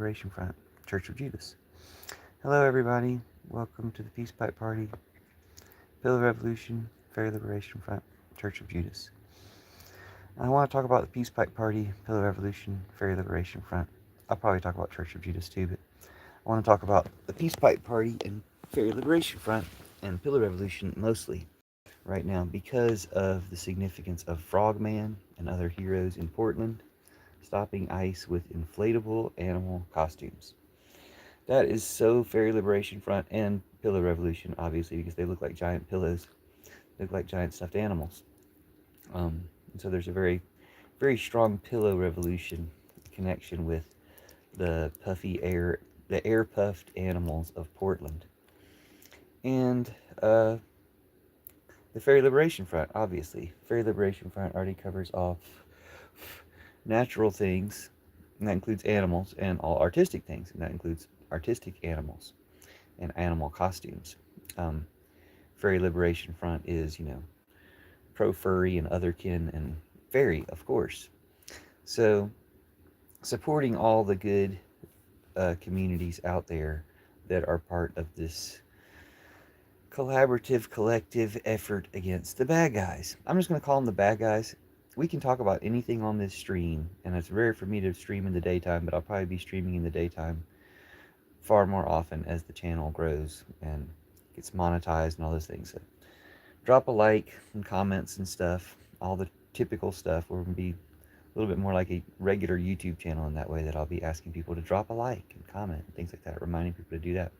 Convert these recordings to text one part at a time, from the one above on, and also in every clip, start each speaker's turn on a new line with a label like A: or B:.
A: Liberation Front, Church of Judas. Hello, everybody. Welcome to the Peace Pipe Party, Pillar Revolution, Fairy Liberation Front, Church of Judas. I want to talk about the Peace Pipe Party, Pillar Revolution, Fairy Liberation Front. I'll probably talk about Church of Judas too, but I want to talk about the Peace Pipe Party and Fairy Liberation Front and Pillar Revolution mostly right now because of the significance of Frogman and other heroes in Portland stopping ice with inflatable animal costumes. That is so Fairy Liberation Front and Pillow Revolution, obviously, because they look like giant pillows. They look like giant stuffed animals. And so there's a very, very strong Pillow Revolution connection with the the air puffed animals of Portland. And the Fairy Liberation Front, obviously. Fairy Liberation Front already covers all natural things, and that includes animals, and all artistic things, and that includes artistic animals and animal costumes. Um, Fairy Liberation Front is, pro furry and otherkin and fairy, of course. So, supporting all the good communities out there that are part of this collaborative, collective effort against the bad guys. I'm just going to call them the bad guys. We can talk about anything on this stream, and it's rare for me to stream in the daytime, but I'll probably be streaming in the daytime far more often as the channel grows and gets monetized and all those things. So drop a like and comments and stuff, all the typical stuff. We're going to be a little bit more like a regular YouTube channel in that way, that I'll be asking people to drop a like and comment and things like that, reminding people to do that.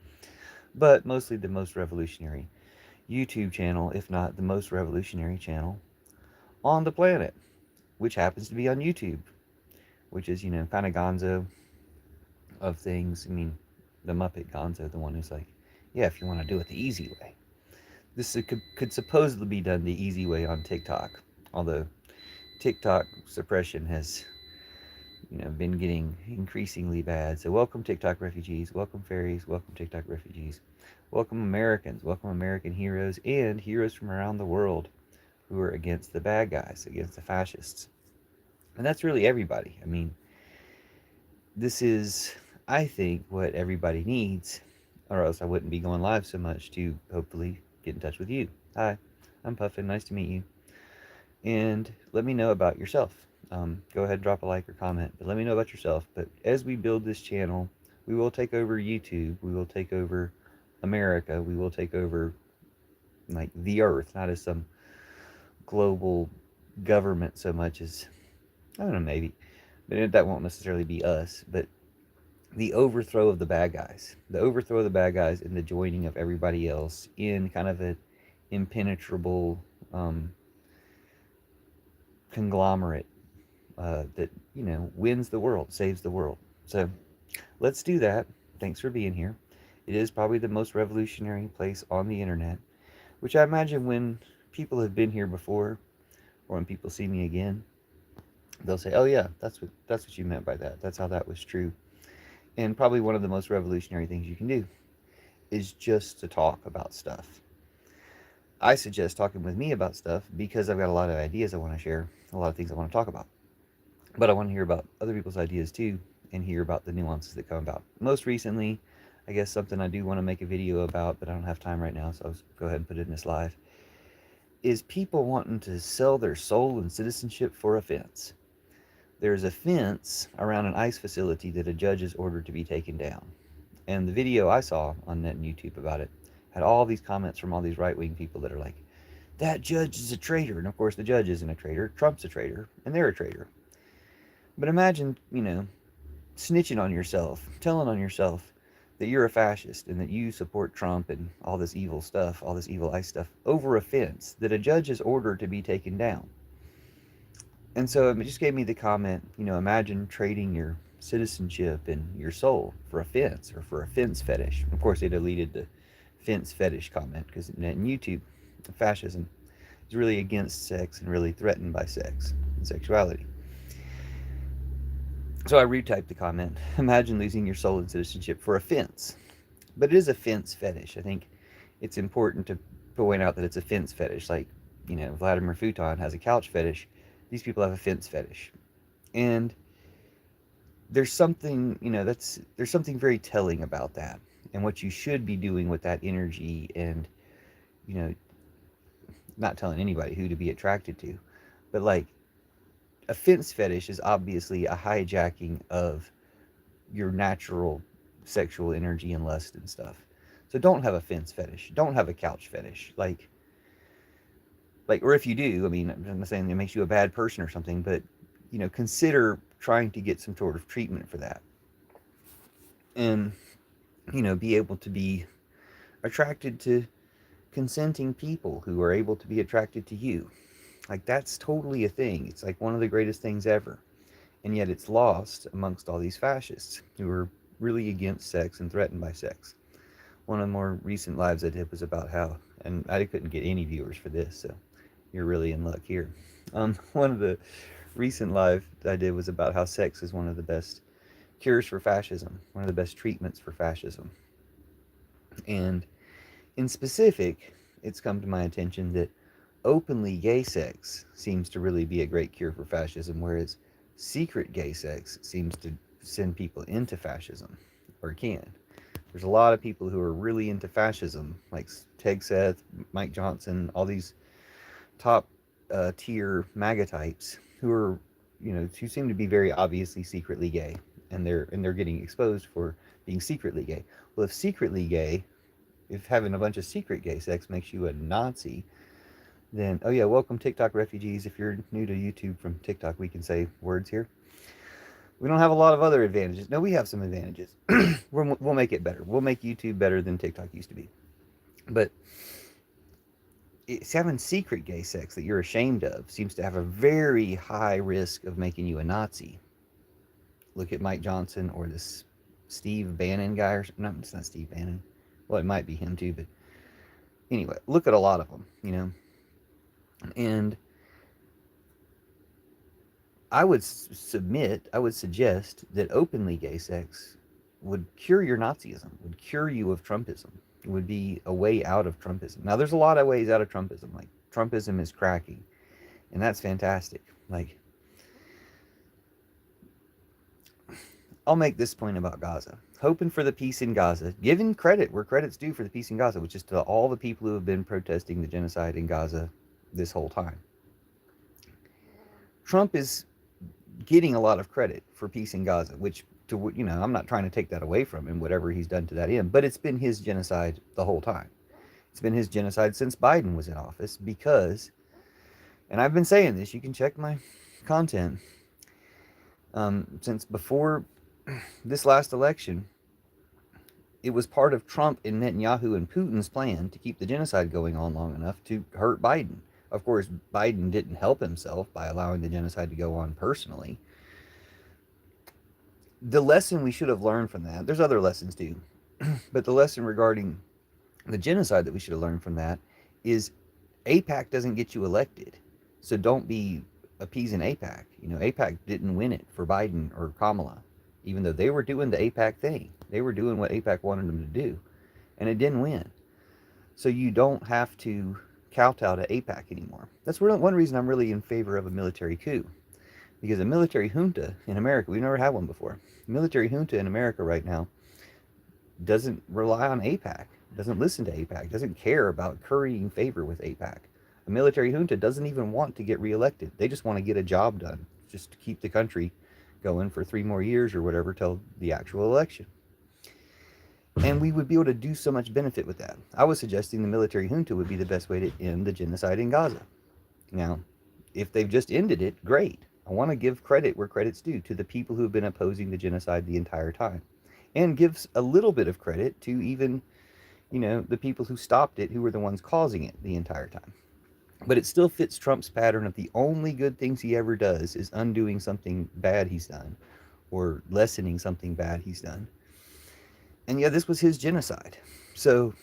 A: But mostly the most revolutionary YouTube channel, if not the most revolutionary channel on the planet, which happens to be on YouTube, which is, kind of Gonzo of things. I mean, the Muppet Gonzo, the one who's like, yeah, if you want to do it the easy way. This could supposedly be done the easy way on TikTok, although TikTok suppression has, been getting increasingly bad. So welcome TikTok refugees, welcome fairies, welcome TikTok refugees, welcome Americans, welcome American heroes and heroes from around the world who are against the bad guys, against the fascists. And that's really everybody. I mean, this is, I think, what everybody needs, or else I wouldn't be going live so much to hopefully get in touch with you. Hi, I'm Puffin. Nice to meet you. And let me know about yourself. Go ahead and drop a like or comment, but let me know about yourself. But as we build this channel, we will take over YouTube. We will take over America. We will take over, like, the earth, not as some global government so much as, I don't know, maybe. But that won't necessarily be us. But the overthrow of the bad guys. The overthrow of the bad guys and the joining of everybody else in kind of an impenetrable conglomerate that, wins the world, saves the world. So let's do that. Thanks for being here. It is probably the most revolutionary place on the internet, which I imagine when people have been here before, or when people see me again, they'll say, oh yeah, that's what you meant by that. That's how that was true. And probably one of the most revolutionary things you can do is just to talk about stuff. I suggest talking with me about stuff because I've got a lot of ideas I want to share, a lot of things I want to talk about. But I want to hear about other people's ideas too, and hear about the nuances that come about. Most recently, I guess something I do want to make a video about, but I don't have time right now, so I'll go ahead and put it in this live, is people wanting to sell their soul and citizenship for a fence. There's a fence around an ice facility that a judge has ordered to be taken down. And the video I saw on net and YouTube about it had all these comments from all these right-wing people that are like, that judge is a traitor. And of course the judge isn't a traitor, Trump's a traitor, and they're a traitor. But imagine, snitching on yourself, telling on yourself that you're a fascist and that you support Trump and all this evil stuff, all this evil ice stuff, over a fence that a judge has ordered to be taken down. And so it just gave me the comment, imagine trading your citizenship and your soul for a fence, or for a fence fetish. Of course, they deleted the fence fetish comment because in YouTube, fascism is really against sex and really threatened by sex and sexuality. So I retyped the comment, imagine losing your soul and citizenship for a fence. But it is a fence fetish. I think it's important to point out that it's a fence fetish. Like, Vladimir Futon has a couch fetish. These people have a fence fetish. And there's something, there's something very telling about that, and what you should be doing with that energy, and you know, not telling anybody who to be attracted to, but like a fence fetish is obviously a hijacking of your natural sexual energy and lust and stuff. So don't have a fence fetish. Don't have a couch fetish. Or if you do, I mean, I'm not saying it makes you a bad person or something, but consider trying to get some sort of treatment for that, and be able to be attracted to consenting people who are able to be attracted to you. Like, that's totally a thing. It's like one of the greatest things ever. And yet it's lost amongst all these fascists who are really against sex and threatened by sex. One of the more recent lives I did was about how, and I couldn't get any viewers for this, so you're really in luck here. One of the recent live I did was about how sex is one of the best cures for fascism, one of the best treatments for fascism. And in specific, it's come to my attention that openly gay sex seems to really be a great cure for fascism, whereas secret gay sex seems to send people into fascism, or can. There's a lot of people who are really into fascism, like Teg Seth, Mike Johnson, all these top tier MAGA types who are, who seem to be very obviously secretly gay, and they're getting exposed for being secretly gay. Well, if having a bunch of secret gay sex makes you a Nazi, then, oh yeah, welcome TikTok refugees. If you're new to YouTube from TikTok, we can say words here. We don't have a lot of other advantages. No, we have some advantages. We'll make it better. We'll make YouTube better than TikTok used to be. But it's having secret gay sex that you're ashamed of seems to have a very high risk of making you a Nazi. Look at Mike Johnson or this Steve Bannon guy. No, it's not Steve Bannon. Well, it might be him too, but anyway, look at a lot of them, And I would suggest that openly gay sex would cure your Nazism, would cure you of Trumpism. It would be a way out of Trumpism. Now, there's a lot of ways out of Trumpism. Like, Trumpism is cracking, and that's fantastic. Like, I'll make this point about Gaza. Hoping for the peace in Gaza, giving credit where credit's due for the peace in Gaza, which is to all the people who have been protesting the genocide in Gaza this whole time. Trump is getting a lot of credit for peace in Gaza, which, I'm not trying to take that away from him, whatever he's done to that end, but it's been his genocide the whole time. It's been his genocide since Biden was in office because, and I've been saying this, you can check my content, since before this last election, it was part of Trump and Netanyahu and Putin's plan to keep the genocide going on long enough to hurt Biden. Of course, Biden didn't help himself by allowing the genocide to go on personally. The lesson we should have learned from that, there's other lessons too, but the lesson regarding the genocide that we should have learned from that is AIPAC doesn't get you elected. So don't be appeasing AIPAC. AIPAC didn't win it for Biden or Kamala, even though they were doing the AIPAC thing. They were doing what AIPAC wanted them to do, and it didn't win. So you don't have to kowtow to AIPAC anymore. That's one reason I'm really in favor of a military coup. Because a military junta in America, we've never had one before. A military junta in America right now doesn't rely on AIPAC, doesn't listen to AIPAC, doesn't care about currying favor with AIPAC. A military junta doesn't even want to get reelected. They just want to get a job done, just to keep the country going for 3 more years or whatever till the actual election. And we would be able to do so much benefit with that. I was suggesting the military junta would be the best way to end the genocide in Gaza. Now, if they've just ended it, great. I want to give credit where credit's due to the people who have been opposing the genocide the entire time. And gives a little bit of credit to even, the people who stopped it, who were the ones causing it the entire time. But it still fits Trump's pattern of the only good things he ever does is undoing something bad he's done or lessening something bad he's done. And yeah, this was his genocide. So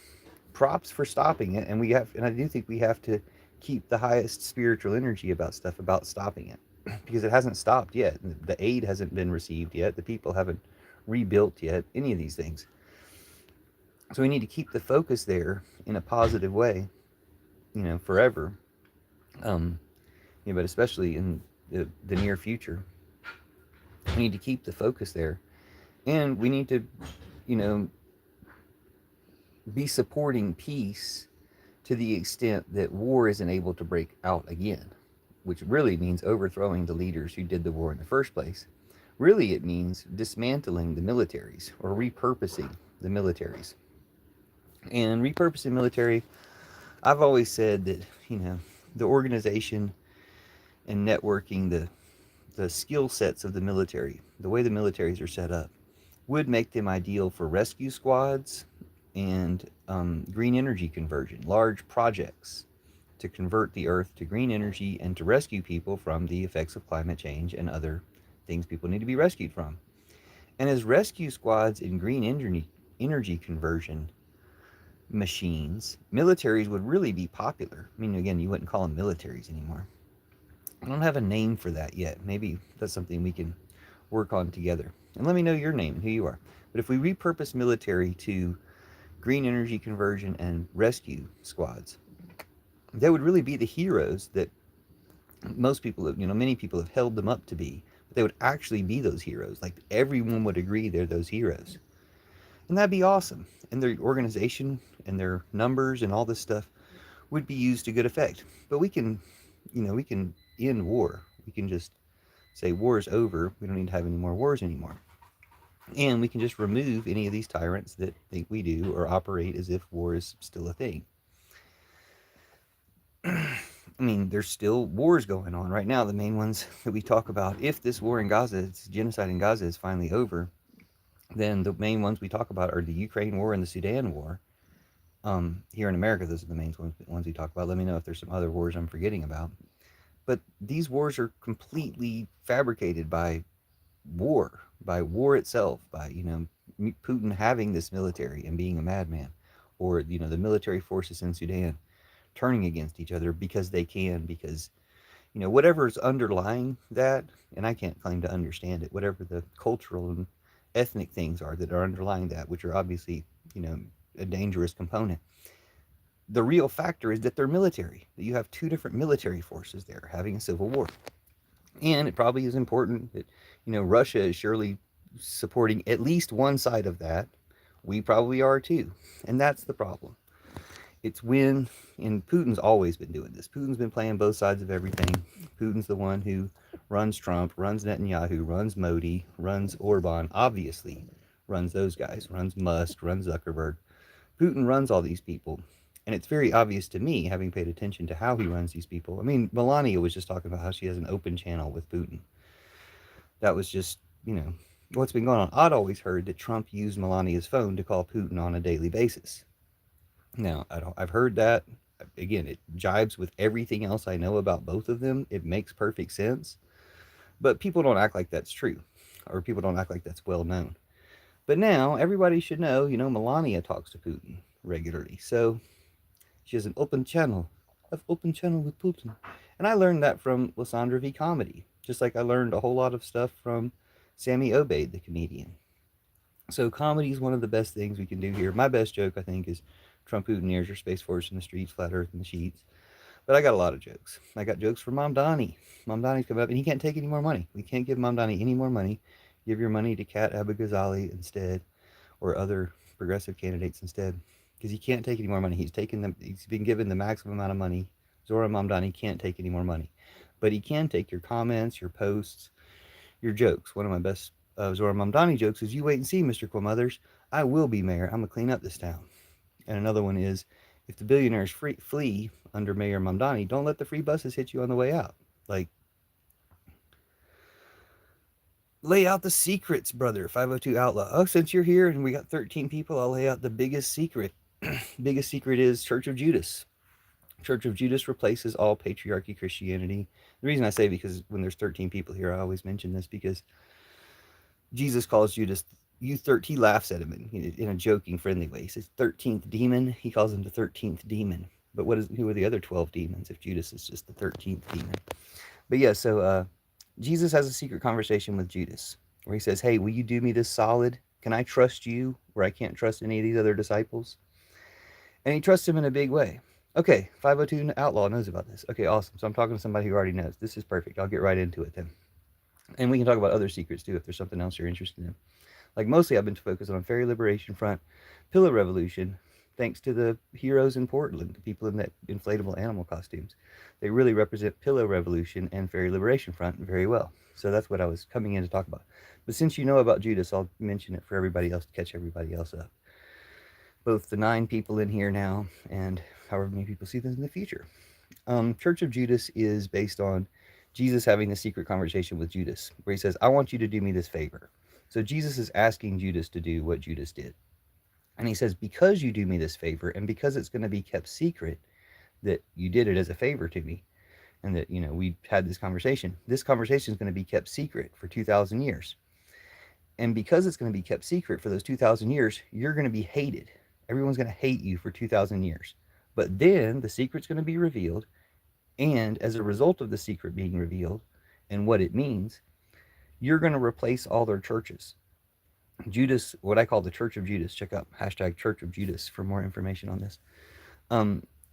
A: props for stopping it. And I do think we have to keep the highest spiritual energy about stopping it, because it hasn't stopped yet. The aid hasn't been received yet. The people haven't rebuilt yet, any of these things. So we need to keep the focus there in a positive way, forever. But especially in the near future. We need to keep the focus there. And we need to, you know, be supporting peace to the extent that war isn't able to break out again, which really means overthrowing the leaders who did the war in the first place. Really, it means dismantling the militaries or repurposing the militaries. And repurposing military, I've always said that, you know, the organization and networking, the skill sets of the military, the way the militaries are set up, would make them ideal for rescue squads and green energy conversion, large projects to convert the earth to green energy and to rescue people from the effects of climate change and other things people need to be rescued from. And as rescue squads and green energy conversion machines, militaries would really be popular. I mean, again, you wouldn't call them militaries anymore. I don't have a name for that yet. Maybe that's something we can work on together. And let me know your name and who you are. But if we repurpose military to green energy conversion and rescue squads, they would really be the heroes that most people have, many people have held them up to be. But they would actually be those heroes. Like everyone would agree they're those heroes. And that'd be awesome. And their organization and their numbers and all this stuff would be used to good effect. But we can end war. We can just say war is over. We don't need to have any more wars anymore. And we can just remove any of these tyrants that think we do or operate as if war is still a thing. I mean, there's still wars going on right now. The main ones that we talk about, if this war in Gaza, this genocide in Gaza is finally over, then the main ones we talk about are the Ukraine war and the Sudan war. Here in America, those are the main ones we talk about. Let me know if there's some other wars I'm forgetting about. But these wars are completely fabricated by war itself, by, Putin having this military and being a madman, or, the military forces in Sudan turning against each other because they can, because, whatever's underlying that, and I can't claim to understand it, whatever the cultural and ethnic things are that are underlying that, which are obviously, a dangerous component. The real factor is that they're military, that you have two different military forces there having a civil war. And it probably is important that, Russia is surely supporting at least one side of that. We probably are too. And that's the problem. It's when, and Putin's always been doing this. Putin's been playing both sides of everything. Putin's the one who runs Trump, runs Netanyahu, runs Modi, runs Orban, obviously runs those guys, runs Musk, runs Zuckerberg. Putin runs all these people. And it's very obvious to me, having paid attention to how he runs these people. I mean, Melania was just talking about how she has an open channel with Putin. That was just, what's been going on. I'd always heard that Trump used Melania's phone to call Putin on a daily basis. Now, I've heard that. Again, it jibes with everything else I know about both of them. It makes perfect sense. But people don't act like that's true, or people don't act like that's well known. But now everybody should know, Melania talks to Putin regularly. So she has an open channel. Open channel with Putin. And I learned that from Lysandra V. Comedy, just like I learned a whole lot of stuff from Sammy Obeid, the comedian. So comedy is one of the best things we can do here. My best joke, I think, is Trump Putineers or Space Force in the streets, Flat Earth in the sheets. But I got a lot of jokes. I got jokes for Mom Donnie. Mom Donnie's coming up, and he can't take any more money. We can't give Mom Donnie any more money. Give your money to Kat Abu-Ghazali instead, or other progressive candidates instead, because he can't take any more money. He's been given the maximum amount of money. Zohran Mamdani can't take any more money, but he can take your comments, your posts, your jokes. One of my best Zohran Mamdani jokes is, "You wait and see, Mr. Quilmothers. I will be mayor. I'm gonna clean up this town." And another one is, "If the billionaires flee under Mayor Mamdani, don't let the free buses hit you on the way out." Like, lay out the secrets, brother. 502 Outlaw. Oh, since you're here and we got 13 people, I'll lay out the biggest secret. Biggest secret is Church of Judas. Church of Judas replaces all patriarchy Christianity. The reason I say, because when there's 13 people here, I always mention this, because Jesus calls Judas, he laughs at him in a joking, friendly way. He says 13th demon. He calls him the 13th demon. But who are the other 12 demons if Judas is just the 13th demon? But yeah, so Jesus has a secret conversation with Judas where he says, "Hey, will you do me this solid? Can I trust you where I can't trust any of these other disciples?" And he trusts him in a big way. Okay, 502 Outlaw knows about this. Okay, awesome. So I'm talking to somebody who already knows. This is perfect. I'll get right into it then. And we can talk about other secrets too if there's something else you're interested in. Like mostly I've been focused on Fairy Liberation Front, Pillow Revolution, thanks to the heroes in Portland, the people in that inflatable animal costumes. They really represent Pillow Revolution and Fairy Liberation Front very well. So that's what I was coming in to talk about. But since you know about Judas, I'll mention it for everybody else to catch everybody else up. Both the 9 people in here now and however many people see this in the future. Church of Judas is based on Jesus having a secret conversation with Judas, where he says, I want you to do me this favor. So Jesus is asking Judas to do what Judas did. And he says, because you do me this favor, and because it's going to be kept secret that you did it as a favor to me, and that, we had this conversation is going to be kept secret for 2,000 years. And because it's going to be kept secret for those 2,000 years, you're going to be hated. Everyone's going to hate you for 2,000 years. But then the secret's going to be revealed. And as a result of the secret being revealed and what it means, you're going to replace all their churches. Judas, what I call the Church of Judas, check out hashtag Church of Judas for more information on this.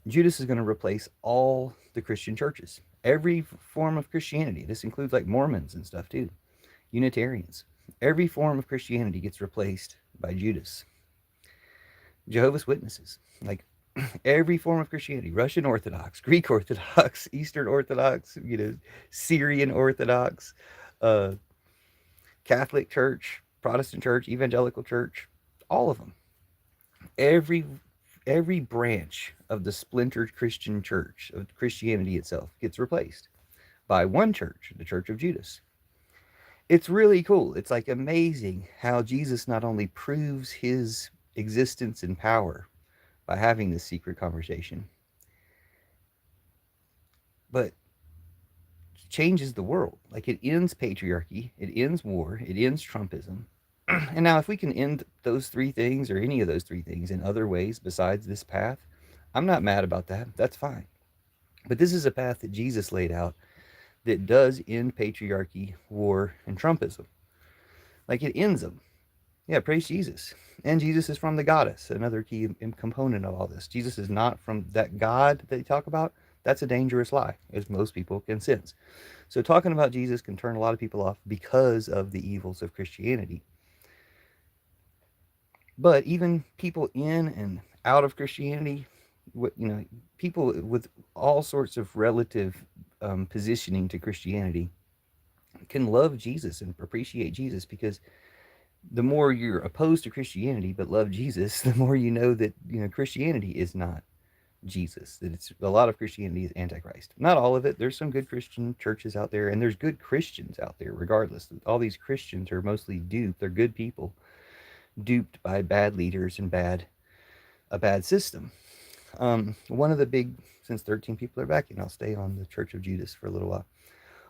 A: Judas is going to replace all the Christian churches, every form of Christianity. This includes like Mormons and stuff too, Unitarians. Every form of Christianity gets replaced by Judas. Jehovah's Witnesses, like every form of Christianity, Russian Orthodox, Greek Orthodox, Eastern Orthodox, Syrian Orthodox, Catholic Church, Protestant Church, Evangelical Church, all of them. Every branch of the splintered Christian church, of Christianity itself, gets replaced by one church, the Church of Judas. It's really cool. It's like amazing how Jesus not only proves his existence and power by having this secret conversation, but changes the world. Like it ends patriarchy, it ends war, it ends Trumpism. And now if we can end those 3 things or any of those 3 things in other ways besides this path, I'm not mad about that. That's fine. But this is a path that Jesus laid out that does end patriarchy, war, and Trumpism. Like it ends them. Yeah, praise Jesus. And Jesus is from the goddess, another key component of all this. Jesus is not from that God that they talk about. That's a dangerous lie, as most people can sense. So talking about Jesus can turn a lot of people off because of the evils of Christianity. But even people in and out of Christianity, people with all sorts of relative positioning to Christianity can love Jesus and appreciate Jesus, because the more you're opposed to Christianity but love Jesus, the more you know that Christianity is not Jesus. That it's a lot of Christianity is Antichrist. Not all of it. There's some good Christian churches out there, and there's good Christians out there. Regardless, all these Christians are mostly duped. They're good people, duped by bad leaders and a bad system. One of the big, since 13 people are back, and I'll stay on the Church of Judas for a little while.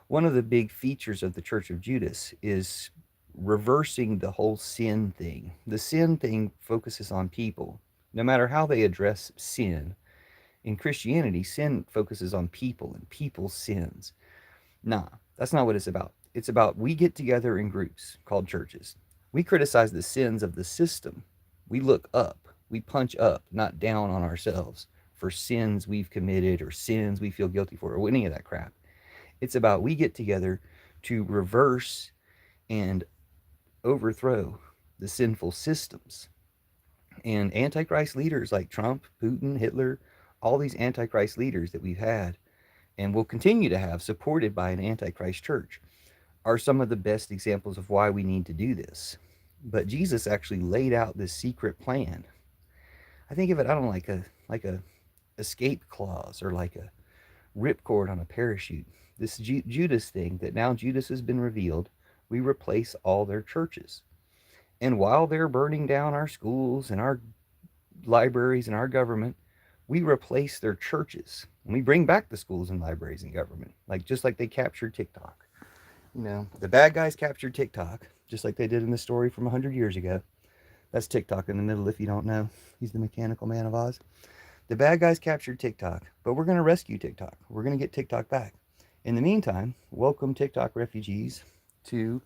A: One of the big features of the Church of Judas is reversing the whole sin thing. The sin thing focuses on people. No matter how they address sin, in Christianity, sin focuses on people and people's sins. Nah, that's not what it's about. It's about we get together in groups called churches. We criticize the sins of the system. We look up. We punch up, not down on ourselves for sins we've committed or sins we feel guilty for or any of that crap. It's about we get together to reverse and overthrow the sinful systems. And Antichrist leaders like Trump, Putin, Hitler, all these Antichrist leaders that we've had and will continue to have, supported by an Antichrist church, are some of the best examples of why we need to do this. But Jesus actually laid out this secret plan. I think of it, I don't know, like a escape clause or like a ripcord on a parachute. This Judas thing, that now Judas has been revealed, we replace all their churches. And while they're burning down our schools and our libraries and our government, we replace their churches. And we bring back the schools and libraries and government, just like they captured TikTok. The bad guys captured TikTok, just like they did in the story from 100 years ago. That's TikTok in the middle if you don't know. He's the Mechanical Man of Oz. The bad guys captured TikTok, but we're going to rescue TikTok. We're going to get TikTok back. In the meantime, welcome TikTok refugees to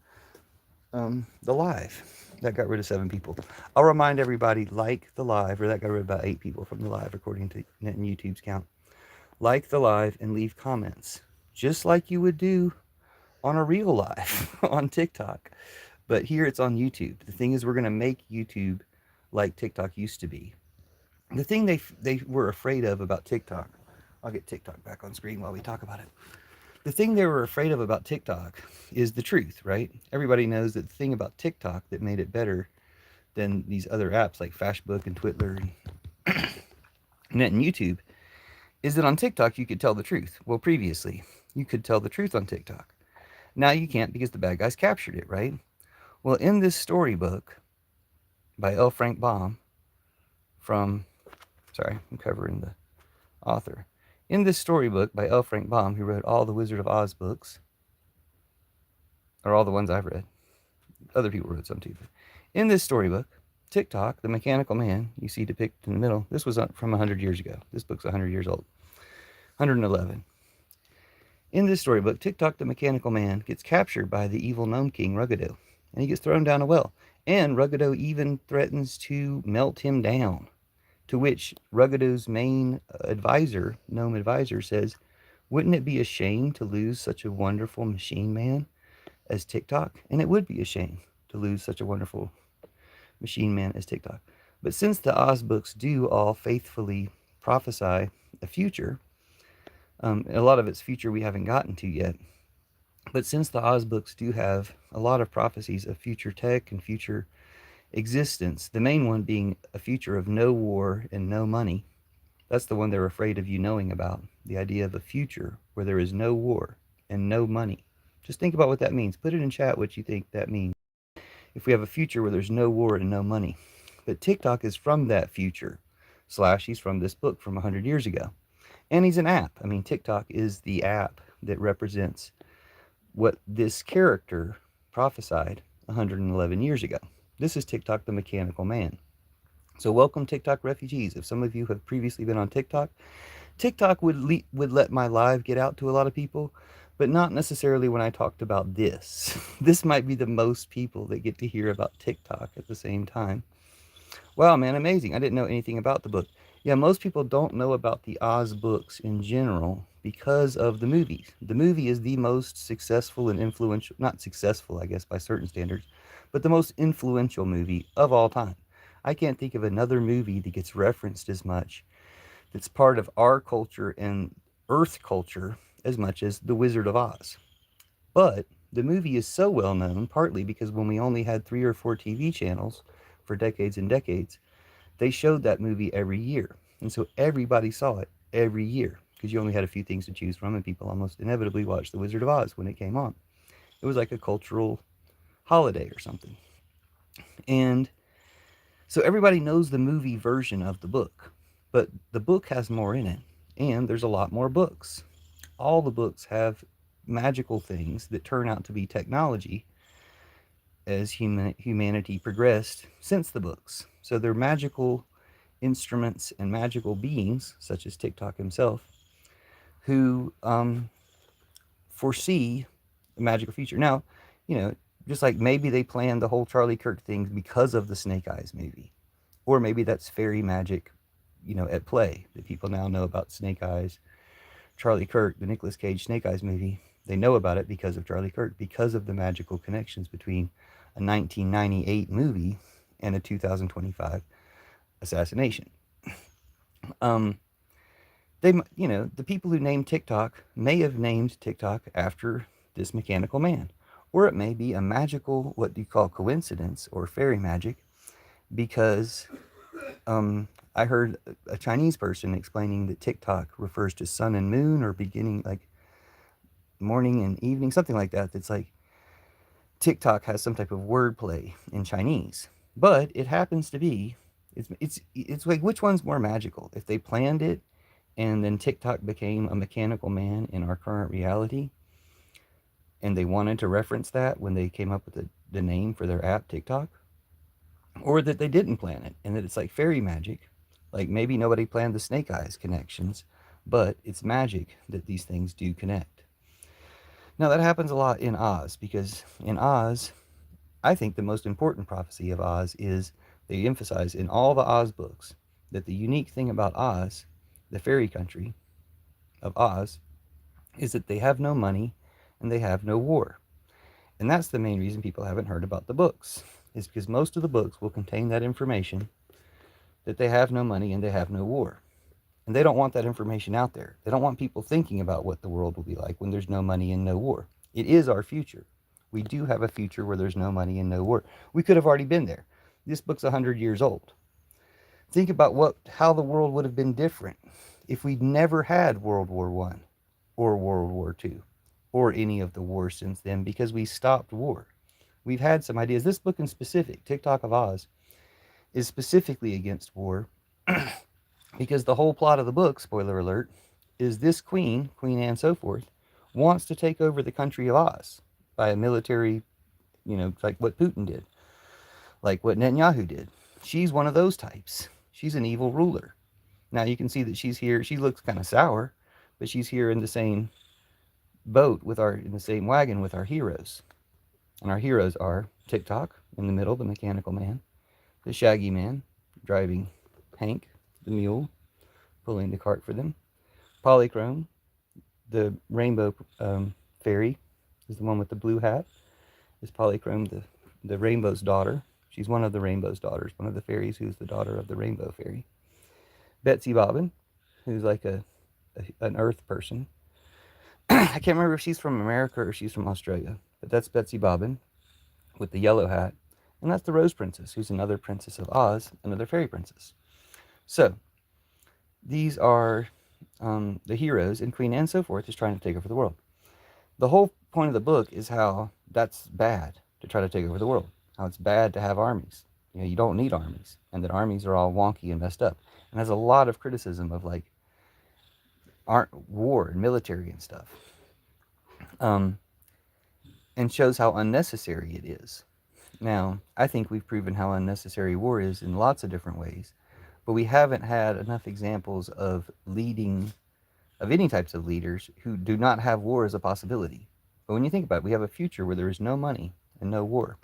A: the live. That got rid of 7 people. I'll remind everybody, like the live, or that got rid of about 8 people from the live according to Net and YouTube's count. Like the live and leave comments, just like you would do on a real life on TikTok. But here it's on YouTube. The thing is, we're going to make YouTube like TikTok used to be. The thing they were afraid of about TikTok, I'll get TikTok back on screen while we talk about it. The thing they were afraid of about TikTok is the truth, right? Everybody knows that the thing about TikTok that made it better than these other apps like Fashbook and Twitter and YouTube is that on TikTok you could tell the truth. Well, previously you could tell the truth on TikTok. Now you can't because the bad guys captured it, right? Well, in this storybook by L. Frank Baum from, sorry, I'm covering the author. In this storybook by L. Frank Baum, who wrote all the Wizard of Oz books, or all the ones I've read, other people wrote some too. But in this storybook, TikTok, the mechanical man you see depicted in the middle, this was from 100 years ago. This book's 100 years old. 111. In this storybook, TikTok, the mechanical man, gets captured by the evil gnome king, Ruggedo, and he gets thrown down a well. And Ruggedo even threatens to melt him down, to which Ruggedo's main advisor, gnome advisor, says, wouldn't it be a shame to lose such a wonderful machine man as TikTok? And it would be a shame to lose such a wonderful machine man as TikTok. But since the Oz books do all faithfully prophesy a future, a lot of its future we haven't gotten to yet, but since the Oz books do have a lot of prophecies of future tech and future existence, the main one being a future of no war and no money, that's the one they're afraid of you knowing about, the idea of a future where there is no war and no money. Just think about what that means. Put it in chat what you think that means. If we have a future where there's no war and no money. But TikTok is from that future. / he's from this book from 100 years ago. And he's an app. I mean, TikTok is the app that represents what this character prophesied 111 years ago. This is TikTok, the mechanical man. So welcome, TikTok refugees. If some of you have previously been on TikTok, TikTok would let my live get out to a lot of people, but not necessarily when I talked about this. This might be the most people that get to hear about TikTok at the same time. Wow, man, amazing. I didn't know anything about the book. Yeah, most people don't know about the Oz books in general because of the movies. The movie is the most successful and influential, not successful, I guess, by certain standards, but the most influential movie of all time. I can't think of another movie that gets referenced as much, that's part of our culture and Earth culture as much as The Wizard of Oz. But the movie is so well known, partly because when we only had 3 or 4 TV channels for decades and decades, they showed that movie every year. And so everybody saw it every year because you only had a few things to choose from, and people almost inevitably watched The Wizard of Oz when it came on. It was like a cultural holiday or something. And so everybody knows the movie version of the book, but the book has more in it, and there's a lot more books. All the books have magical things that turn out to be technology as humanity progressed since the books. So they're magical instruments and magical beings, such as TikTok himself, who foresee a magical future. Now, just like maybe they planned the whole Charlie Kirk thing because of the Snake Eyes movie. Or maybe that's fairy magic, at play, that people now know about Snake Eyes, Charlie Kirk, the Nicolas Cage Snake Eyes movie. They know about it because of Charlie Kirk, because of the magical connections between a 1998 movie and a 2025 assassination. The people who named TikTok may have named TikTok after this mechanical man, or it may be a magical, what do you call, coincidence or fairy magic, because I heard a Chinese person explaining that TikTok refers to sun and moon, or beginning, like morning and evening, something like that. That's like TikTok has some type of wordplay in Chinese, but it happens to be, it's like, which one's more magical? If they planned it and then TikTok became a mechanical man in our current reality, and they wanted to reference that when they came up with the name for their app, TikTok, or that they didn't plan it and that it's like fairy magic, like maybe nobody planned the Snake Eyes connections, but it's magic that these things do connect. Now that happens a lot in Oz, because in Oz, I think the most important prophecy of Oz is they emphasize in all the Oz books that the unique thing about Oz, the fairy country of Oz, is that they have no money and they have no war. And that's the main reason people haven't heard about the books, is because most of the books will contain that information that they have no money and they have no war. And they don't want that information out there. They don't want people thinking about what the world will be like when there's no money and no war. It is our future. We do have a future where there's no money and no war. We could have already been there. This book's 100 years old. Think about how the world would have been different if we'd never had World War I or World War II or any of the wars since then, because we stopped war. We've had some ideas. This book in specific, TikTok of Oz, is specifically against war because the whole plot of the book, spoiler alert, is this queen, Queen Anne so forth, wants to take over the country of Oz by a military, like what Putin did, like what Netanyahu did. She's one of those types. She's an evil ruler. Now you can see that she's here. She looks kind of sour, but she's here in the same boat in the same wagon with our heroes. And our heroes are TikTok in the middle, the mechanical man, the Shaggy Man driving Hank, the mule, pulling the cart for them. Polychrome, the rainbow fairy, is the one with the blue hat. Is Polychrome, the rainbow's daughter. She's one of the rainbow's daughters, one of the fairies who's the daughter of the rainbow fairy. Betsy Bobbin, who's like an earth person. I can't remember if she's from America or she's from Australia, but that's Betsy Bobbin with the yellow hat. And that's the Rose Princess, who's another princess of Oz, another fairy princess. So, these are the heroes, and Queen Anne so forth is trying to take over the world. The whole point of the book is how that's bad to try to take over the world. How it's bad to have armies. You don't need armies, and that armies are all wonky and messed up. And has a lot of criticism of war and military and stuff. And shows how unnecessary it is. Now, I think we've proven how unnecessary war is in lots of different ways, but we haven't had enough examples of any types of leaders who do not have war as a possibility. But when you think about it, we have a future where there is no money and no war.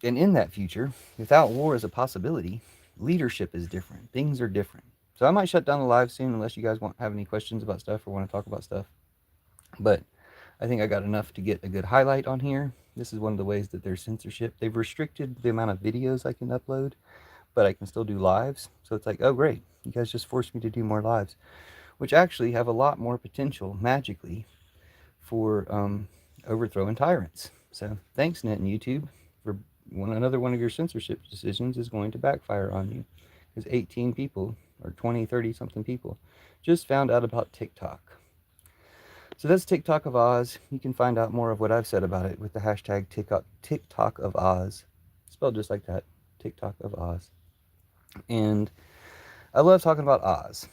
A: And in that future, without war as a possibility, leadership is different. Things are different. So I might shut down the live soon unless you guys have any questions about stuff or want to talk about stuff. But I think I got enough to get a good highlight on here. This is one of the ways that there's censorship. They've restricted the amount of videos I can upload, but I can still do lives. So it's like, oh great, you guys just forced me to do more lives, which actually have a lot more potential magically for overthrowing tyrants. So thanks, Net and YouTube, for another one of your censorship decisions is going to backfire on you, because 18 people or 20, 30 something people just found out about TikTok. So that's TikTok of Oz. You can find out more of what I've said about it with the hashtag TikTok of Oz, spelled just like that, TikTok of Oz. And I love talking about Oz.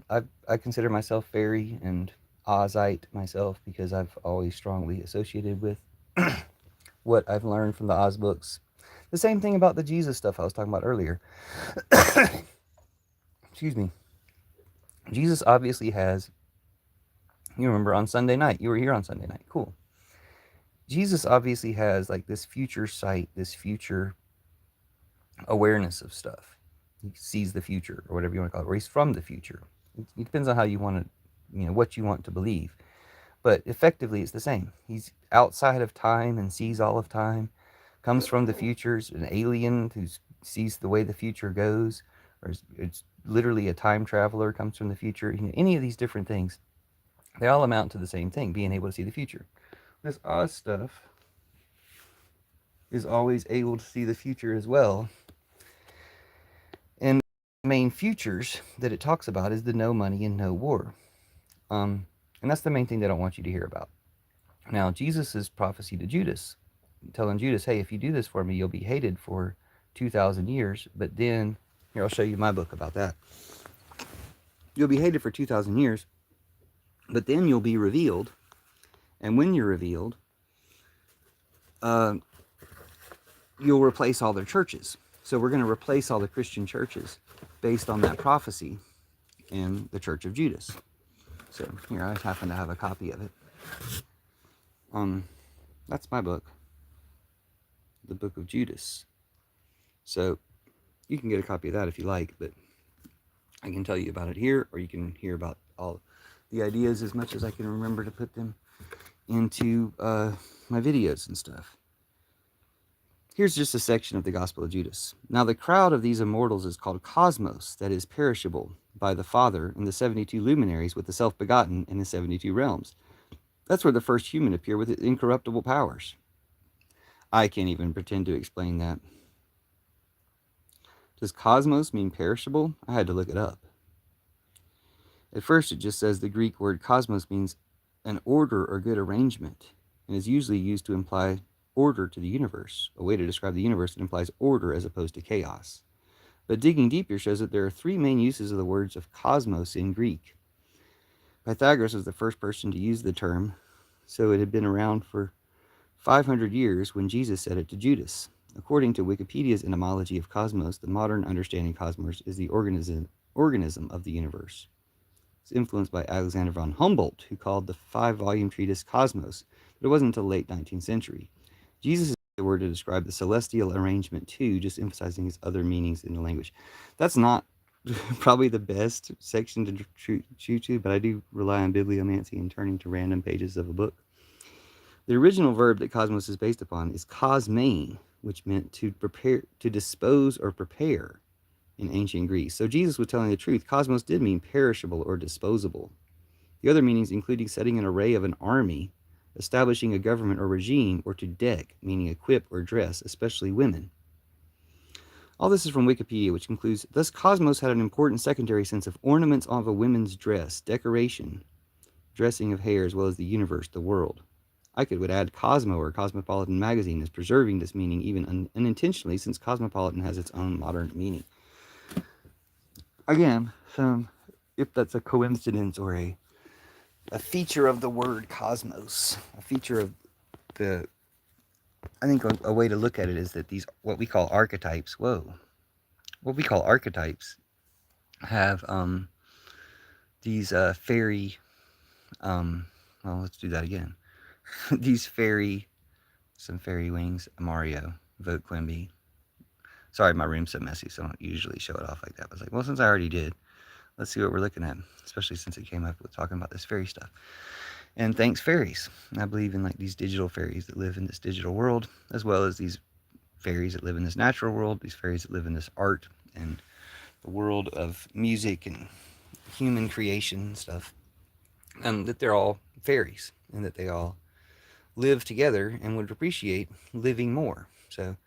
A: I consider myself fairy and Ozite myself because I've always strongly associated with what I've learned from the Oz books. The same thing about the Jesus stuff I was talking about earlier. Excuse me. Jesus obviously has, you remember on Sunday night, you were here on Sunday night, cool. Jesus obviously has this future sight, this future awareness of stuff. He sees the future, or whatever you want to call it, or he's from the future. It depends on how you want to, what you want to believe. But effectively, it's the same. He's outside of time and sees all of time, comes from the future, an alien who sees the way the future goes, or it's literally a time traveler, comes from the future. Any of these different things, they all amount to the same thing, being able to see the future. This Oz stuff is always able to see the future as well. And the main futures that it talks about is the no money and no war. And that's the main thing they don't want you to hear about. Now, Jesus' prophecy to Judas, telling Judas, hey, if you do this for me, you'll be hated for 2,000 years. But then, here, I'll show you my book about that. You'll be hated for 2,000 years, but then you'll be revealed. And when you're revealed, you'll replace all their churches. So we're going to replace all the Christian churches based on that prophecy in the Church of Judas. So here, I happen to have a copy of it. That's my book, the Book of Judas. So you can get a copy of that if you like, but I can tell you about it here, or you can hear about all the ideas as much as I can remember to put them into my videos and stuff. Here's just a section of the Gospel of Judas. Now the crowd of these immortals is called cosmos, that is perishable, by the Father, and the 72 luminaries with the self-begotten in the 72 realms. That's where the first human appear with incorruptible powers. I can't even pretend to explain that. Does cosmos mean perishable? I had to look it up. At first it just says the Greek word cosmos means an order or good arrangement, and is usually used to imply order to the universe, a way to describe the universe that implies order as opposed to chaos. But digging deeper shows that there are three main uses of the words of cosmos in Greek. Pythagoras was the first person to use the term, so it had been around for 500 years when Jesus said it to Judas. According to Wikipedia's etymology of cosmos, the modern understanding of cosmos is the organism of the universe. It's influenced by Alexander von Humboldt, who called the 5-volume treatise Cosmos, but it wasn't until the late 19th century. Jesus used the word to describe the celestial arrangement too, just emphasizing its other meanings in the language. That's not probably the best section to shoot to, but I do rely on bibliomancy and turning to random pages of a book. The original verb that cosmos is based upon is kosmein, which meant to prepare, to dispose or prepare in ancient Greece. So Jesus was telling the truth. Cosmos did mean perishable or disposable. The other meanings including setting an array of an army, establishing a government or regime, or to deck, meaning equip or dress, especially women. All this is from Wikipedia, which concludes, thus cosmos had an important secondary sense of ornaments of a woman's dress, decoration, dressing of hair, as well as the universe, the world. I would add Cosmo or Cosmopolitan magazine as preserving this meaning even unintentionally, since Cosmopolitan has its own modern meaning. Again, if that's a coincidence or a feature of the word cosmos, a feature of the, I think a way to look at it is that these, what we call archetypes, what we call archetypes have these fairy, well, let's do that again. These some fairy wings, Mario, Vote Quimby. Sorry, my room's so messy, so I don't usually show it off like that. I was like, well, since I already did, let's see what we're looking at, especially since it came up with talking about this fairy stuff. And thanks, fairies. I believe in like these digital fairies that live in this digital world, as well as these fairies that live in this natural world, these fairies that live in this art and the world of music and human creation and stuff. And that they're all fairies, and that they all live together and would appreciate living more. So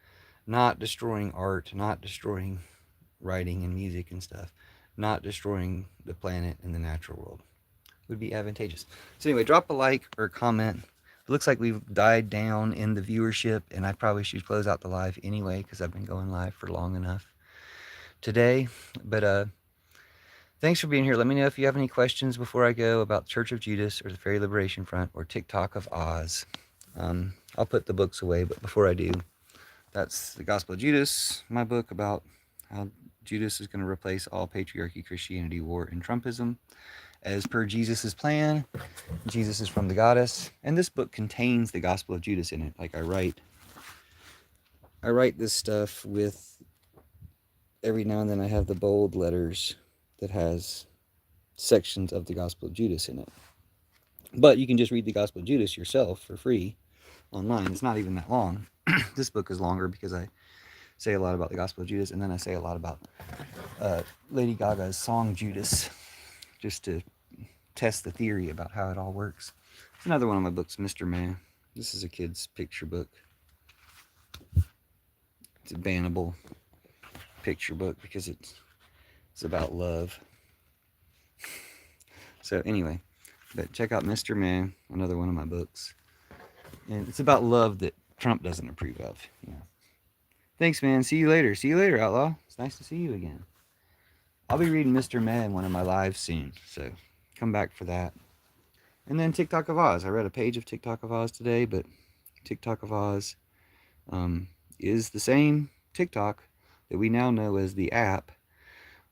A: not destroying art, not destroying writing and music and stuff, not destroying the planet and the natural world would be advantageous. So anyway, drop a like or a comment. It looks like we've died down in the viewership, and I probably should close out the live anyway because I've been going live for long enough today. But thanks for being here. Let me know if you have any questions before I go about Church of Judas or the Fairy Liberation Front or TikTok of Oz. I'll put the books away, but before I do, that's the Gospel of Judas, my book about how Judas is going to replace all patriarchy, Christianity, war, and Trumpism as per Jesus' plan. Jesus is from the goddess, and this book contains the Gospel of Judas in it. Like I write this stuff with, every now and then I have the bold letters that has sections of the Gospel of Judas in it. But you can just read the Gospel of Judas yourself for free online. It's not even that long. This book is longer because I say a lot about the Gospel of Judas, and then I say a lot about Lady Gaga's song Judas, just to test the theory about how it all works. It's another one of my books, Mr. Man. This is a kid's picture book. It's a bannable picture book because it's about love. So anyway, but check out Mr. Man, another one of my books. And it's about love that Trump doesn't approve of, you know. Thanks, man. See you later. See you later, Outlaw. It's nice to see you again. I'll be reading Mr. Man in one of my lives soon, so come back for that. And then TikTok of Oz. I read a page of TikTok of Oz today, but TikTok of Oz is the same TikTok that we now know as the app,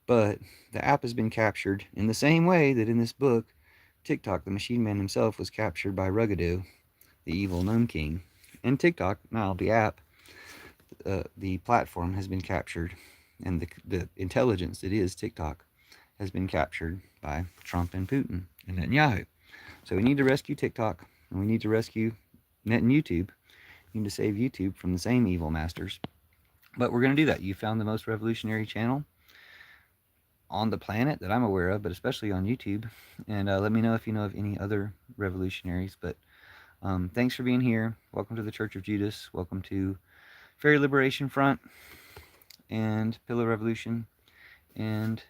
A: but the app has been captured in the same way that in this book, TikTok, the machine man himself, was captured by Ruggado, the evil gnome king. And TikTok, now the app, the platform has been captured, and the intelligence that is TikTok has been captured by Trump and Putin and Netanyahu. So we need to rescue TikTok. And we need to rescue Net and YouTube. We need to save YouTube from the same evil masters. But we're going to do that. You found the most revolutionary channel on the planet that I'm aware of, but especially on YouTube. And let me know if you know of any other revolutionaries. But thanks for being here. Welcome to the Church of Judas. Welcome to Fairy Liberation Front and Pillow Revolution and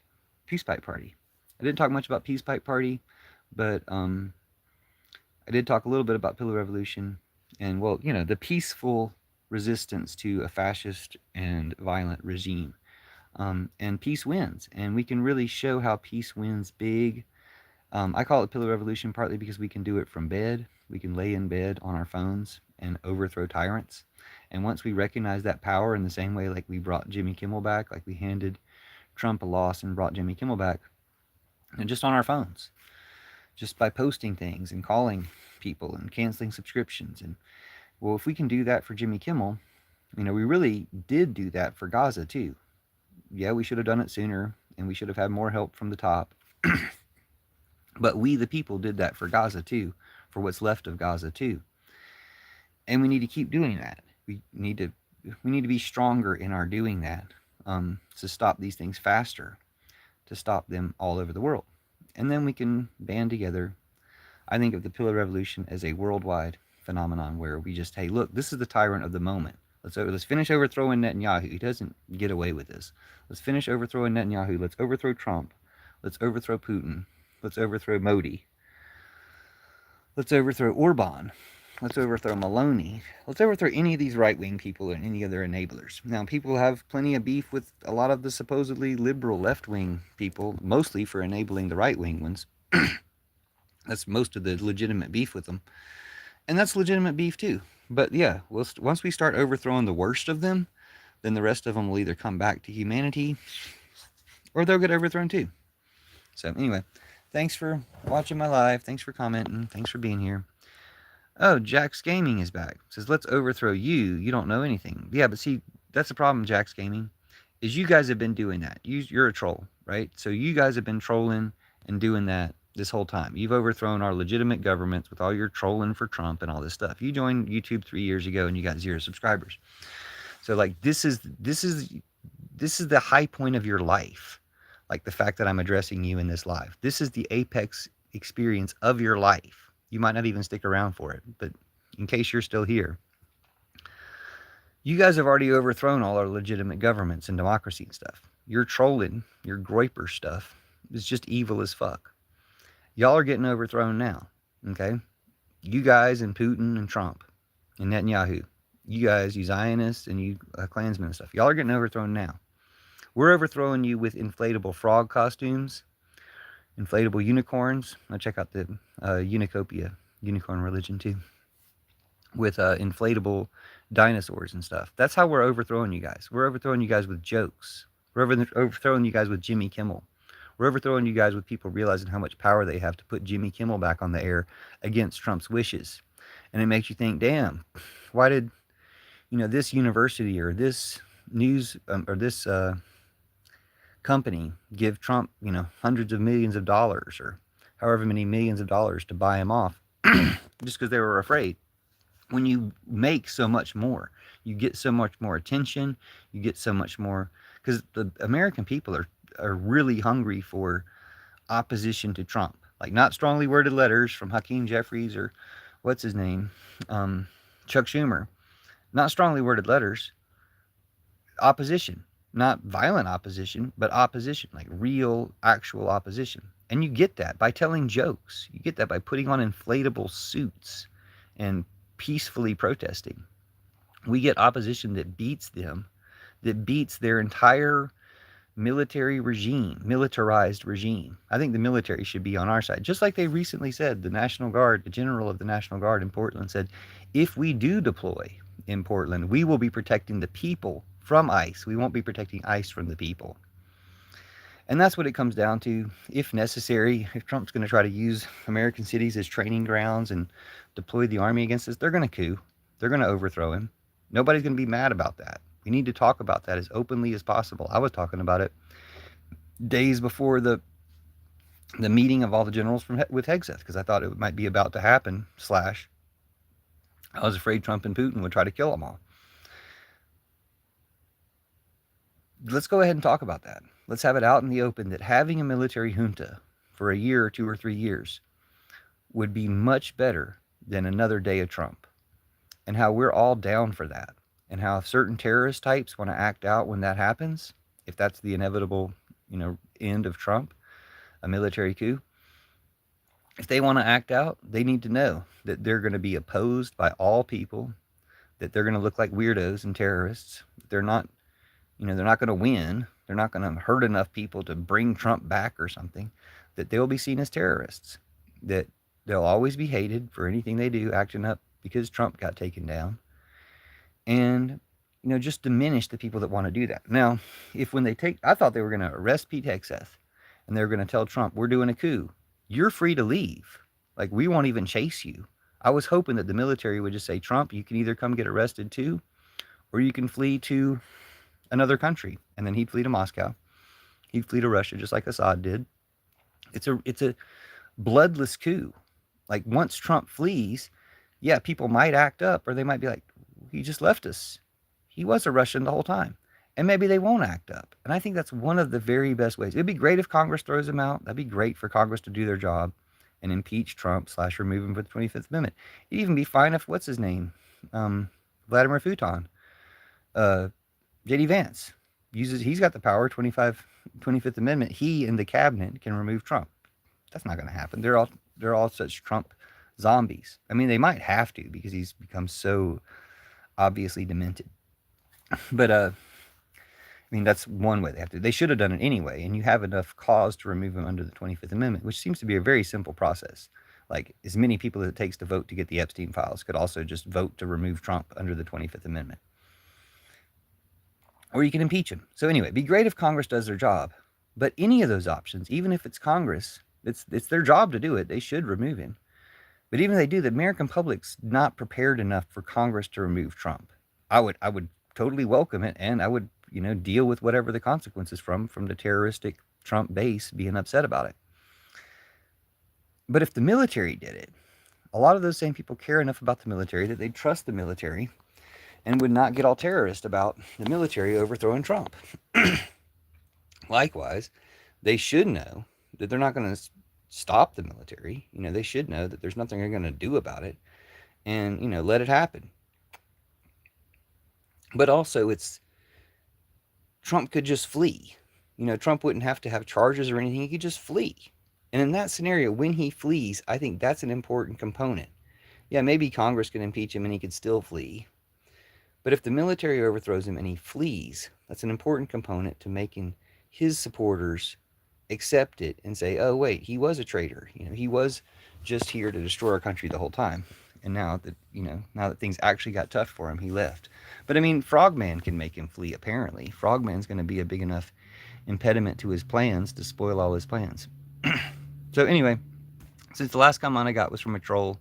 A: Peace Pipe Party. I didn't talk much about Peace Pipe Party, but I did talk a little bit about Pillow Revolution and, well, you know, the peaceful resistance to a fascist and violent regime. And peace wins, and we can really show how peace wins big. I call it Pillow Revolution partly because we can do it from bed. We can lay in bed on our phones and overthrow tyrants. And once we recognize that power in the same way like we brought Jimmy Kimmel back, like we handed Trump a loss and brought Jimmy Kimmel back, and just on our phones, just by posting things and calling people and canceling subscriptions. And well, if we can do that for Jimmy Kimmel, you know, we really did do that for Gaza too. Yeah, we should have done it sooner, and we should have had more help from the top. But we, the people, did that for Gaza too, for what's left of Gaza too. And we need to keep doing that. We need to be stronger in our doing that, to stop these things faster, to stop them all over the world. And then we can band together. I think of the Pillow Revolution as a worldwide phenomenon where we just, hey, look, this is the tyrant of the moment. Let's finish overthrowing Netanyahu. He doesn't get away with this. Let's finish overthrowing Netanyahu. Let's overthrow Trump. Let's overthrow Putin. Let's overthrow Modi. Let's overthrow Orban. Let's overthrow Maloney. Let's overthrow any of these right-wing people and any other enablers. Now, people have plenty of beef with a lot of the supposedly liberal left-wing people, mostly for enabling the right-wing ones. That's most of the legitimate beef with them. And that's legitimate beef too. But yeah, once we start overthrowing the worst of them, then the rest of them will either come back to humanity or they'll get overthrown too. So anyway, thanks for watching my live. Thanks for commenting. Thanks for being here. Oh, Jack's Gaming is back. Says, let's overthrow you. You don't know anything. Yeah, but see, that's the problem, Jack's Gaming, is you guys have been doing that. You're a troll, right? So you guys have been trolling and doing that this whole time. You've overthrown our legitimate governments with all your trolling for Trump and all this stuff. You joined YouTube 3 years ago and you got 0 subscribers. So like this is the high point of your life. Like the fact that I'm addressing you in this live. This is the apex experience of your life. You might not even stick around for it, but in case you're still here, you guys have already overthrown all our legitimate governments and democracy and stuff. Your trolling, your Groyper stuff is just evil as fuck. Y'all are getting overthrown now, okay? You guys and Putin and Trump and Netanyahu. You guys, you Zionists and you Klansmen and stuff. Y'all are getting overthrown now. We're overthrowing you with inflatable frog costumes, inflatable unicorns. Now check out the Unicopia, unicorn religion too. With inflatable dinosaurs and stuff. That's how we're overthrowing you guys. We're overthrowing you guys with jokes. We're overthrowing you guys with Jimmy Kimmel. We're overthrowing you guys with people realizing how much power they have to put Jimmy Kimmel back on the air against Trump's wishes. And it makes you think, damn, why did, you know, this university or this news or this company give Trump, you know, hundreds of millions of dollars or however many millions of dollars to buy him off just because they were afraid. When you make so much more, you get so much more attention, you get so much more, because the American people are really hungry for opposition to Trump. Like not strongly worded letters from Hakeem Jeffries or what's his name, Chuck Schumer. Not strongly worded letters. Opposition. Not violent opposition, but opposition. Like real, actual opposition. And you get that by telling jokes. You get that by putting on inflatable suits and peacefully protesting. We get opposition that beats them, that beats their entire military regime, militarized regime. I think the military should be on our side. Just like they recently said, the National Guard, the general of the National Guard in Portland said, if we do deploy in Portland, we will be protecting the people from ICE. We won't be protecting ICE from the people. And that's what it comes down to. If necessary, if Trump's going to try to use American cities as training grounds and deploy the army against us, they're going to coup. They're going to overthrow him. Nobody's going to be mad about that. We need to talk about that as openly as possible. I was talking about it days before the the meeting of all the generals with Hegseth, because I thought it might be about to happen. Slash, I was afraid Trump and Putin would try to kill them all. Let's go ahead and talk about that. Let's have it out in the open that having a military junta for a year or 2 or 3 years would be much better than another day of Trump, and how we're all down for that, and how if certain terrorist types want to act out when that happens, if that's the inevitable, end of Trump, a military coup, if they want to act out, they need to know that they're going to be opposed by all people, that they're going to look like weirdos and terrorists. They're not, they're not going to win. They're not going to hurt enough people to bring Trump back or something, that they'll be seen as terrorists, that they'll always be hated for anything they do, acting up because Trump got taken down. And, just diminish the people that want to do that. Now, if when they take, I thought they were going to arrest Pete Hegseth and they were going to tell Trump, we're doing a coup. You're free to leave. Like, we won't even chase you. I was hoping that the military would just say, Trump, you can either come get arrested too, or you can flee to another country. And then he'd flee to Moscow. He'd flee to Russia, just like Assad did. It's a bloodless coup. Like, once Trump flees, yeah, people might act up, or they might be like, he just left us. He was a Russian the whole time. And maybe they won't act up. And I think that's one of the very best ways. It'd be great if Congress throws him out. That'd be great for Congress to do their job and impeach Trump / remove him for the 25th Amendment. It'd even be fine if, what's his name? Vladimir Putin. J.D. Vance. He's got the power, 25th Amendment. He and the cabinet can remove Trump. That's not going to happen. They're all such Trump zombies. I mean, they might have to because he's become so obviously demented. But that's one way they have to. They should have done it anyway, and you have enough cause to remove him under the 25th Amendment, which seems to be a very simple process. Like, as many people as it takes to vote to get the Epstein files could also just vote to remove Trump under the 25th Amendment. Or you can impeach him. So anyway, it'd be great if Congress does their job. But any of those options, even if it's Congress, it's their job to do it. They should remove him. But even if they do, the American public's not prepared enough for Congress to remove Trump. I would totally welcome it, and I would, deal with whatever the consequences from the terroristic Trump base being upset about it. But if the military did it, a lot of those same people care enough about the military that they'd trust the military and would not get all terrorist about the military overthrowing Trump. Likewise, they should know that they're not going to stop the military. They should know that there's nothing they're going to do about it, and, let it happen. But also, Trump could just flee. Trump wouldn't have to have charges or anything. He could just flee. And in that scenario, when he flees, I think that's an important component. Yeah, maybe Congress can impeach him and he could still flee. But if the military overthrows him and he flees, that's an important component to making his supporters accept it and say, oh, wait, he was a traitor. He was just here to destroy our country the whole time. And now that things actually got tough for him, he left. But Frogman can make him flee, apparently. Frogman's going to be a big enough impediment to his plans to spoil all his plans. So anyway, since the last comment I got was from a troll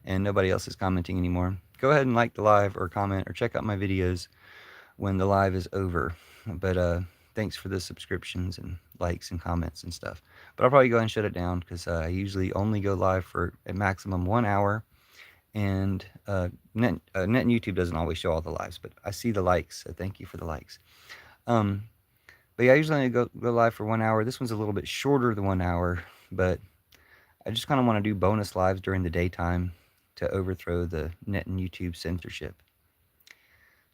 A: and nobody else is commenting anymore, go ahead and like the live or comment or check out my videos when the live is over. But thanks for the subscriptions and likes and comments and stuff. But I'll probably go ahead and shut it down because I usually only go live for a maximum 1 hour. And Net and YouTube doesn't always show all the lives, but I see the likes, so thank you for the likes. But yeah, I usually only go live for 1 hour. This one's a little bit shorter than 1 hour, but I just kind of want to do bonus lives during the daytime to overthrow the Net and YouTube censorship.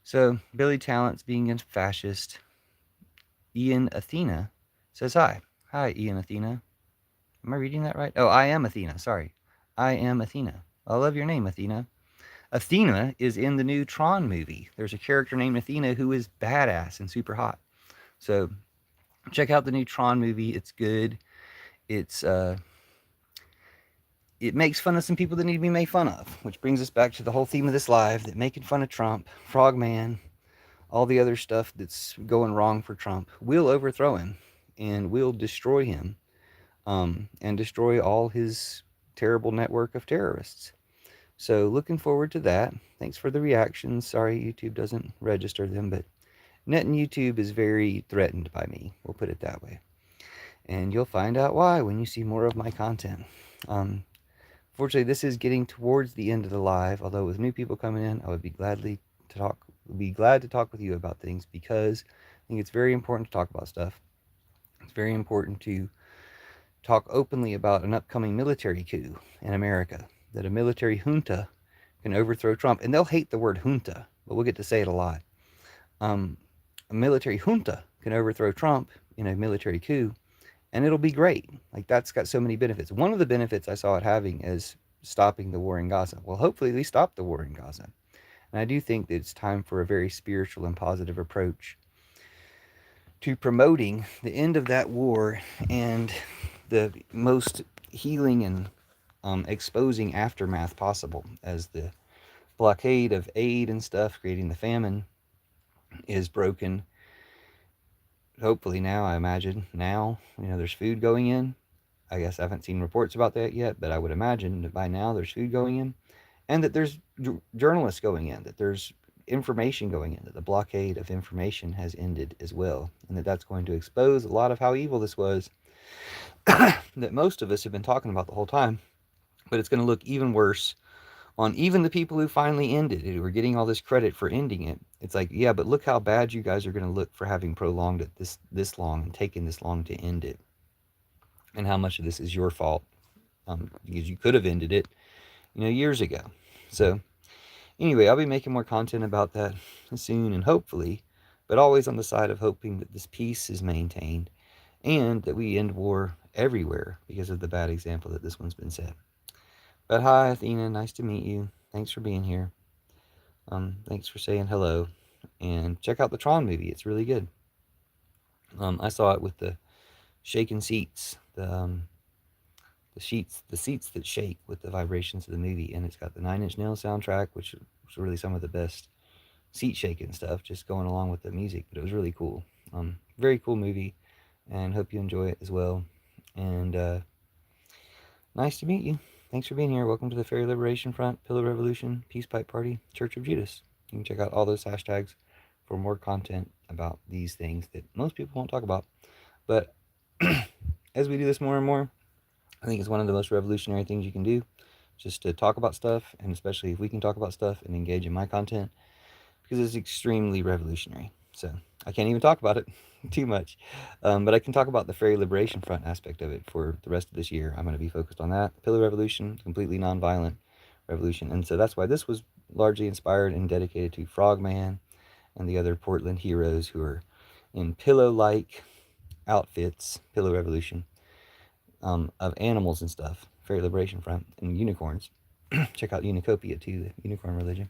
A: So, Billy Talents being a fascist. Ian Athena says hi. Hi, Ian Athena. Am I reading that right? Oh, I am Athena. Sorry. I am Athena. I love your name, Athena. Athena is in the new Tron movie. There's a character named Athena who is badass and super hot. So check out the new Tron movie. It's good. It makes fun of some people that need to be made fun of, which brings us back to the whole theme of this live, that making fun of Trump, Frogman, all the other stuff that's going wrong for Trump will overthrow him and will destroy him, and destroy all his terrible network of terrorists. So looking forward to that. Thanks for the reactions. Sorry YouTube doesn't register them, but Net and YouTube is very threatened by me. We'll put it that way. And you'll find out why when you see more of my content. Fortunately, this is getting towards the end of the live. Although with new people coming in, I would be glad to talk with you about things, because I think it's very important to talk about stuff. It's very important to talk openly about an upcoming military coup in America, that a military junta can overthrow Trump. And they'll hate the word junta, but we'll get to say it a lot. Um, a military junta can overthrow Trump in a military coup, and it'll be great. Like, that's got so many benefits. One of the benefits I saw it having is stopping the war in Gaza. Well, hopefully they stop the war in Gaza. And I do think that it's time for a very spiritual and positive approach to promoting the end of that war and the most healing and exposing aftermath possible, as the blockade of aid and stuff, creating the famine, is broken. Hopefully now, I imagine, now, there's food going in. I guess I haven't seen reports about that yet, but I would imagine that by now there's food going in, and that there's journalists going in, that there's information going in, that the blockade of information has ended as well, and that that's going to expose a lot of how evil this was that most of us have been talking about the whole time. But it's going to look even worse on even the people who finally ended it, who are getting all this credit for ending it. It's like, yeah, but look how bad you guys are going to look for having prolonged it this long and taken this long to end it, and how much of this is your fault, because you could have ended it, years ago. So anyway, I'll be making more content about that soon, and hopefully, but always on the side of hoping that this peace is maintained and that we end war everywhere because of the bad example that this one's been set. But hi, Athena, nice to meet you. Thanks for being here. Thanks for saying hello, and check out the Tron movie. It's really good. I saw it with the shaken seats, the seats that shake with the vibrations of the movie, and it's got the Nine Inch Nails soundtrack, which was really some of the best seat shaking stuff, just going along with the music. But it was really cool. Very cool movie, and hope you enjoy it as well. And nice to meet you. Thanks for being here. Welcome to the Fairy Liberation Front, Pillow Revolution, Peace Pipe Party, Church of Judas. You can check out all those hashtags for more content about these things that most people won't talk about. But as we do this more and more, I think it's one of the most revolutionary things you can do, just to talk about stuff, and especially if we can talk about stuff and engage in my content, because it's extremely revolutionary. So I can't even talk about it too much, but I can talk about the Fairy Liberation Front aspect of it for the rest of this year. I'm going to be focused on that. Pillow Revolution, completely non-violent revolution. And so that's why this was largely inspired and dedicated to Frogman and the other Portland heroes who are in pillow-like outfits, Pillow Revolution, of animals and stuff, Fairy Liberation Front, and unicorns. Check out Unicopia too, the unicorn religion,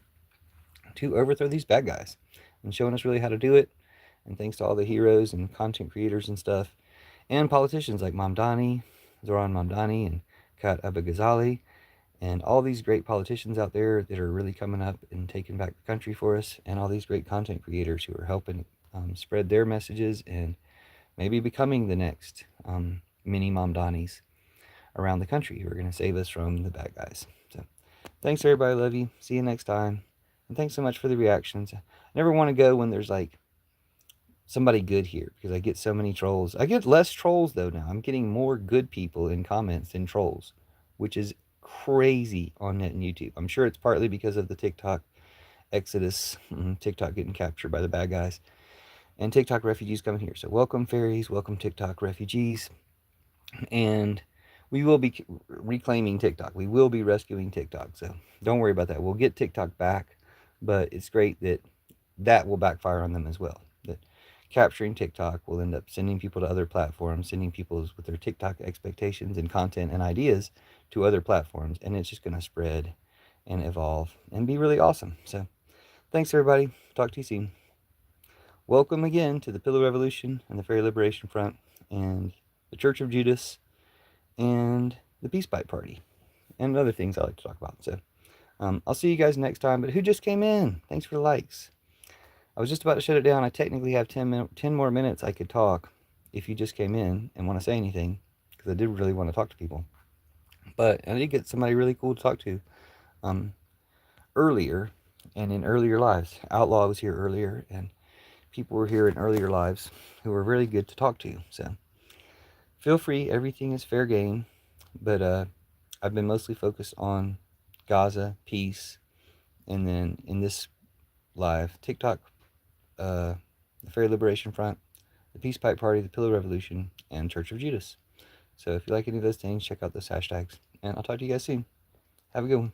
A: to overthrow these bad guys, and showing us really how to do it. And thanks to all the heroes and content creators and stuff, and politicians like Mamdani, Zoran Mamdani, and Kat Abou-Ghazali, and all these great politicians out there that are really coming up and taking back the country for us, and all these great content creators who are helping spread their messages and maybe becoming the next mini Mamdanis around the country who are going to save us from the bad guys. So thanks, everybody. Love you. See you next time. And thanks so much for the reactions. I never want to go when there's like somebody good here, because I get so many trolls. I get less trolls though now. I'm getting more good people in comments than trolls, which is crazy on net and YouTube. I'm sure it's partly because of the TikTok exodus, TikTok getting captured by the bad guys, and TikTok refugees coming here. So welcome, fairies. Welcome, TikTok refugees. And we will be reclaiming TikTok. We will be rescuing TikTok. So don't worry about that. We'll get TikTok back, but it's great that that will backfire on them as well. That capturing TikTok will end up sending people to other platforms, sending people with their TikTok expectations and content and ideas to other platforms, and it's just going to spread and evolve and be really awesome. So thanks, everybody. Talk to you soon. Welcome again to the Pillow Revolution and the Fairy Liberation Front and the Church of Judas and the Peace Pipe Party and other things I like to talk about. So I'll see you guys next time. But who just came in? Thanks for the likes. I was just about to shut it down. I technically have 10 more minutes I could talk if you just came in and want to say anything, because I did really want to talk to people. But I did get somebody really cool to talk to earlier and in earlier lives. Outlaw was here earlier, and people were here in earlier lives who were really good to talk to. So Feel free, everything is fair game, but I've been mostly focused on Gaza, peace, and then in this live, TikTok, the Fairy Liberation Front, the Peace Pipe Party, the Pillow Revolution, and Church of Judas. So if you like any of those things, check out those hashtags, and I'll talk to you guys soon. Have a good one.